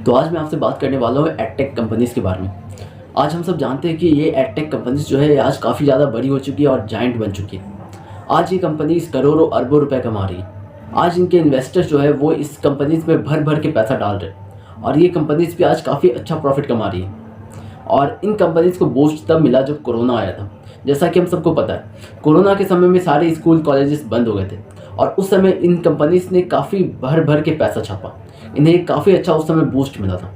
तो आज मैं आपसे बात करने वाला हूँ एडटेक कंपनीज़ के बारे में। आज हम सब जानते हैं कि ये एडटेक कंपनीज़ जो है आज काफ़ी ज़्यादा बड़ी हो चुकी है और जायंट बन चुकी है। आज ये कंपनीज़ करोड़ों अरबों रुपए कमा रही है। आज इनके इन्वेस्टर्स जो है वो इस कंपनीज़ में भर भर के पैसा डाल रहे हैं और ये कंपनीज़ भी आज काफ़ी अच्छा प्रॉफिट कमा रही है। और इन कंपनीज़ को बूस्ट तब मिला जब कोरोना आया था। जैसा कि हम सबको पता है, कोरोना के समय में सारे स्कूल कॉलेजेस बंद हो गए थे और उस समय इन कंपनीज़ ने काफ़ी भर भर के पैसा छापा। इन्हें काफ़ी अच्छा उस समय बूस्ट मिला था।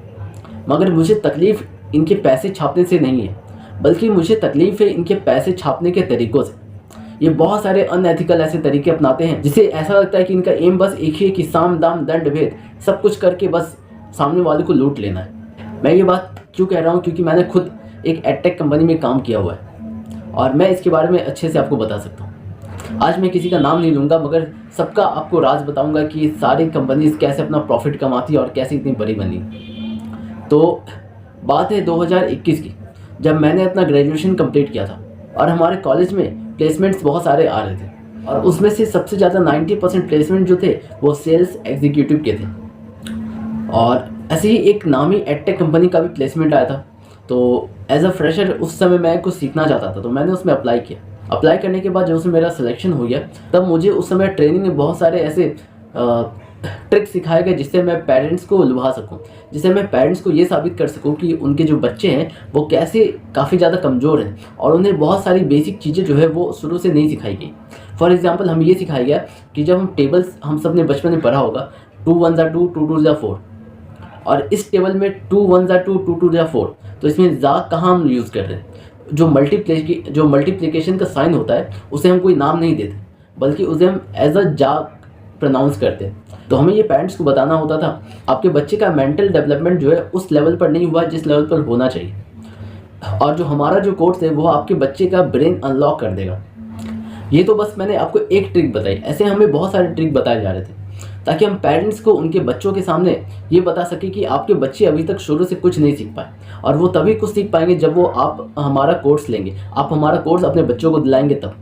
मगर मुझे तकलीफ़ इनके पैसे छापने से नहीं है, बल्कि मुझे तकलीफ़ है इनके पैसे छापने के तरीक़ों से। ये बहुत सारे अनएथिकल ऐसे तरीके अपनाते हैं जिससे ऐसा लगता है कि इनका एम बस एक ही है कि साम दाम दंड भेद सब कुछ करके बस सामने वाले को लूट लेना है। मैं ये बात क्यों कह रहा हूँ, क्योंकि मैंने खुद एक एडटेक कंपनी में काम किया हुआ है और मैं इसके बारे में अच्छे से आपको बता सकता हूँ। आज मैं किसी का नाम नहीं लूँगा, मगर सबका आपको राज बताऊँगा कि सारी कंपनीज कैसे अपना प्रॉफिट कमाती है और कैसे इतनी बड़ी बनी। तो बात है 2021 की, जब मैंने अपना ग्रेजुएशन कंप्लीट किया था और हमारे कॉलेज में प्लेसमेंट्स बहुत सारे आ रहे थे और उसमें से सबसे ज़्यादा 90% प्लेसमेंट जो थे वो सेल्स एग्जीक्यूटिव के थे। और ऐसे ही एक नामी एडटेक कंपनी का भी प्लेसमेंट आया था। तो एज अ फ्रेशर उस समय मैं कुछ सीखना चाहता था, तो मैंने उसमें अप्लाई किया। अप्लाई करने के बाद जब उसमें मेरा सिलेक्शन हो गया, तब मुझे उस समय ट्रेनिंग में बहुत सारे ऐसे ट्रिक सिखाए गए जिससे मैं पेरेंट्स को लुभा सकूं, जिससे मैं पेरेंट्स को ये साबित कर सकूं कि उनके जो बच्चे हैं वो कैसे काफ़ी ज़्यादा कमज़ोर हैं और उन्हें बहुत सारी बेसिक चीज़ें जो है वो शुरू से नहीं सिखाई गई। फॉर एग्जांपल हमें ये सिखाया गया कि जब हम टेबल्स हम सब ने बचपन में पढ़ा होगा 2 1 जा 2 2 2 जा 4, और इस टेबल में 2 1 जा 2 2 2 जा 4, तो इसमें जा कहाँ हम यूज़ कर रहे हैं। जो मल्टीप्लिकेशन का साइन होता है उसे हम कोई नाम नहीं देते, बल्कि उसे हम एज अ जा प्रोनाउंस करते हैं। तो हमें ये पेरेंट्स को बताना होता था आपके बच्चे का मेंटल डेवलपमेंट जो है उस लेवल पर नहीं हुआ जिस लेवल पर होना चाहिए, और जो हमारा जो कोर्स है वो आपके बच्चे का ब्रेन अनलॉक कर देगा। ये तो बस मैंने आपको एक ट्रिक बताई, ऐसे हमें बहुत सारे ट्रिक बताए जा रहे थे ताकि हम पेरेंट्स को उनके बच्चों के सामने ये बता सके कि आपके बच्चे अभी तक शुरू से कुछ नहीं सीख पाए और वो तभी कुछ सीख पाएंगे जब वो आप हमारा कोर्स लेंगे, आप हमारा कोर्स अपने बच्चों को दिलाएंगे तब।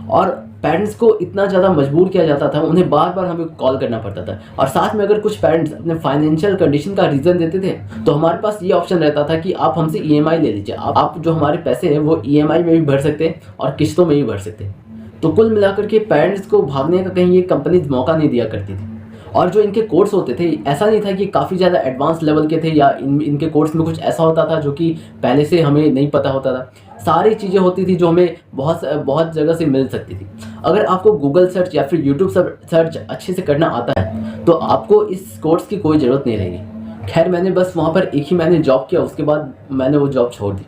और पेरेंट्स को इतना ज़्यादा मजबूर किया जाता था, उन्हें बार बार हमें कॉल करना पड़ता था। और साथ में अगर कुछ पेरेंट्स अपने फाइनेंशियल कंडीशन का रीज़न देते थे तो हमारे पास ये ऑप्शन रहता था कि आप हमसे EMI ले लीजिए, आप जो हमारे पैसे हैं वो EMI में भी भर सकते हैं और किस्तों में भी भर सकते हैं। तो कुल मिलाकर के पेरेंट्स को भागने का कहीं ये कंपनीज मौका नहीं दिया करती थी। और जो इनके कोर्स होते थे ऐसा नहीं था कि काफ़ी ज़्यादा एडवांस लेवल के थे या इनके कोर्स में कुछ ऐसा होता था जो कि पहले से हमें नहीं पता होता था। सारी चीज़ें होती थी जो हमें बहुत जगह से मिल सकती थी। अगर आपको गूगल सर्च या फिर यूट्यूब सर्च अच्छे से करना आता है तो आपको इस कोर्स की कोई ज़रूरत नहीं रहेगी। खैर मैंने बस वहाँ पर एक ही महीने जॉब किया, उसके बाद मैंने वो जॉब छोड़ दी।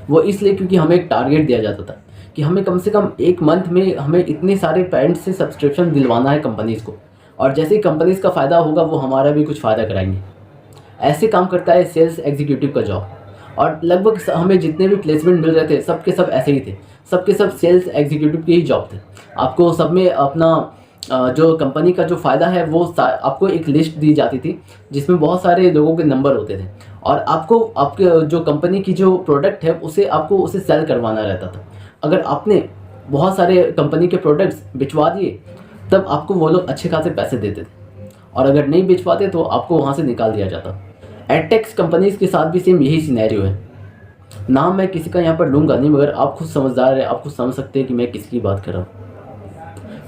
वो इसलिए क्योंकि हमें एक टारगेट दिया जाता था कि हमें कम से कम एक मंथ में हमें इतने सारे पेरेंट्स से सब्सक्रिप्शन दिलवाना है कंपनीज़ को, और जैसे ही कंपनीज़ का फ़ायदा होगा वो हमारा भी कुछ फ़ायदा कराएंगे। ऐसे काम करता है सेल्स एग्जीक्यूटिव का जॉब। और लगभग हमें जितने भी प्लेसमेंट मिल रहे थे सबके सब ऐसे ही थे, सबके सब सेल्स एग्जीक्यूटिव के ही जॉब थे। आपको सब में अपना जो कंपनी का जो फ़ायदा है वो आपको एक लिस्ट दी जाती थी जिसमें बहुत सारे लोगों के नंबर होते थे और आपको आपके जो कंपनी की जो प्रोडक्ट है उसे सेल करवाना रहता था। अगर आपने बहुत सारे कंपनी के प्रोडक्ट्स बिचवा दिए तब आपको वो लोग अच्छे खासे पैसे देते थे, और अगर नहीं बेच पाते तो आपको वहाँ से निकाल दिया जाता। एडटेक्स कंपनीज़ के साथ भी सेम यही सिनेरियो है। नाम मैं किसी का यहाँ पर लूँगा नहीं, मगर आप खुद समझदार हैं, आप खुद समझ सकते हैं कि मैं किसकी बात कर रहा हूँ।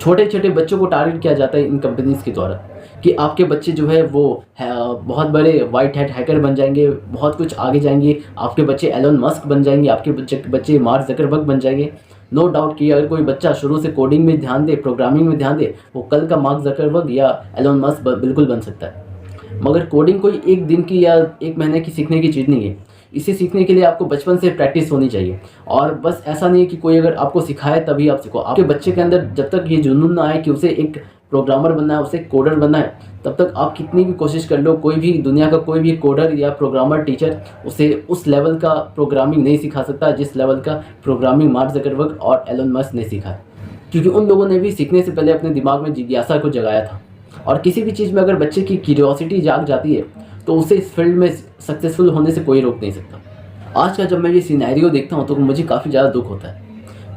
छोटे छोटे बच्चों को टारगेट किया जाता है इन कंपनीज़ के द्वारा कि आपके बच्चे जो है वो बहुत बड़े वाइट हैट हैकर बन जाएंगे, बहुत कुछ आगे जाएंगे, आपके बच्चे एलोन मस्क बन जाएंगे, आपके बच्चे मार्क ज़करबर्ग बन जाएंगे। नो डाउट कि अगर कोई बच्चा शुरू से कोडिंग में ध्यान दे, प्रोग्रामिंग में ध्यान दे, वो कल का मार्क ज़करबर्ग या एलोन मस्क बिल्कुल बन सकता है। मगर कोडिंग कोई एक दिन की या एक महीने की सीखने की चीज़ नहीं है। इसे सीखने के लिए आपको बचपन से प्रैक्टिस होनी चाहिए, और बस ऐसा नहीं है कि कोई अगर आपको सिखाए तभी आप सीखो। आपके बच्चे के अंदर जब तक ये जुनून ना आए कि उसे एक प्रोग्रामर बनना है, उसे कोडर बनना है, तब तक आप कितनी भी कोशिश कर लो, कोई भी दुनिया का कोई भी कोडर या प्रोग्रामर टीचर उसे उस लेवल का प्रोग्रामिंग नहीं सिखा सकता जिस लेवल का प्रोग्रामिंग मार्क ज़करबर्ग और एलोन मस्क ने सीखा है। क्योंकि उन लोगों ने भी सीखने से पहले अपने दिमाग में जिज्ञासा को जगाया था। और किसी भी चीज़ में अगर बच्चे की क्यूरियोसिटी जाग जाती है तो उसे इस फील्ड में सक्सेसफुल होने से कोई रोक नहीं सकता। आज का जब मैं ये सिनेरियो देखता हूँ तो मुझे काफ़ी ज़्यादा दुख होता है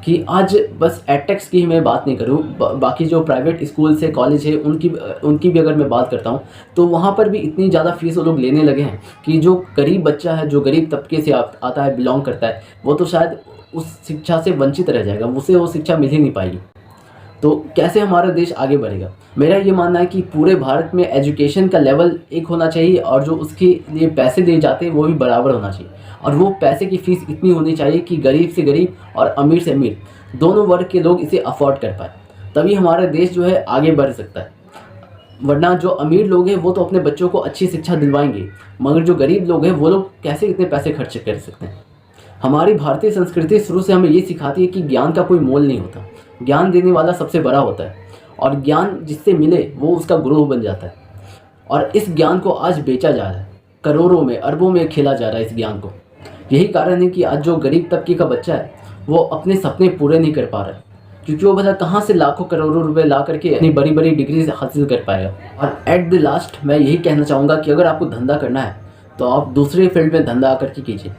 कि आज बस एडटेक्स की ही मैं बात नहीं करूँ, बाकी जो प्राइवेट स्कूल से कॉलेज है उनकी भी अगर मैं बात करता हूँ तो वहाँ पर भी इतनी ज़्यादा फीस वो लोग लेने लगे हैं कि जो गरीब बच्चा है, जो गरीब तबके से आता है, बिलोंग करता है, वो तो शायद उस शिक्षा से वंचित रह जाएगा, उसे वो शिक्षा मिल ही नहीं पाएगी। तो कैसे हमारा देश आगे बढ़ेगा? मेरा ये मानना है कि पूरे भारत में एजुकेशन का लेवल एक होना चाहिए और जो उसके लिए पैसे दिए जाते हैं वो भी बराबर होना चाहिए, और वो पैसे की फ़ीस इतनी होनी चाहिए कि गरीब से गरीब और अमीर से अमीर दोनों वर्ग के लोग इसे अफोर्ड कर पाए। तभी हमारा देश जो है आगे बढ़ सकता है। वरना जो अमीर लोग हैं वो तो अपने बच्चों को अच्छी शिक्षा दिलवाएंगे, मगर जो गरीब लोग हैं वो लोग कैसे इतने पैसे खर्च कर सकते हैं? हमारी भारतीय संस्कृति शुरू से हमें ये सिखाती है कि ज्ञान का कोई मोल नहीं होता, ज्ञान देने वाला सबसे बड़ा होता है, और ज्ञान जिससे मिले वो उसका गुरु बन जाता है। और इस ज्ञान को आज बेचा जा रहा है, करोड़ों में अरबों में खेला जा रहा है इस ज्ञान को। यही कारण है कि आज जो गरीब तबके का बच्चा है वो अपने सपने पूरे नहीं कर पा रहा है, क्योंकि वो भला कहाँ से लाखों करोड़ों रुपए ला करके अपनी बड़ी बड़ी डिग्री हासिल कर पाएगा। और एट द लास्ट मैं यही कहना चाहूँगा कि अगर आपको धंधा करना है तो आप दूसरे फील्ड में धंधा करके कीजिए,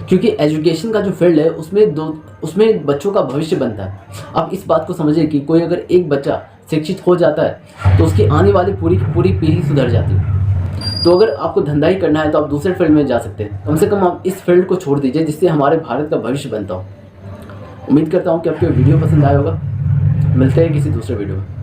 क्योंकि एजुकेशन का जो फील्ड है उसमें बच्चों का भविष्य बनता है। आप इस बात को समझिए कि कोई अगर एक बच्चा शिक्षित हो जाता है तो उसकी आने वाली पूरी की पूरी पीढ़ी सुधर जाती है। तो अगर आपको धंधा ही करना है तो आप दूसरे फील्ड में जा सकते हैं, कम से कम आप इस फील्ड को छोड़ दीजिए जिससे हमारे भारत का भविष्य बनता हो। उम्मीद करता हूँ कि आपको वीडियो पसंद आया होगा। मिलते हैं किसी दूसरे वीडियो में।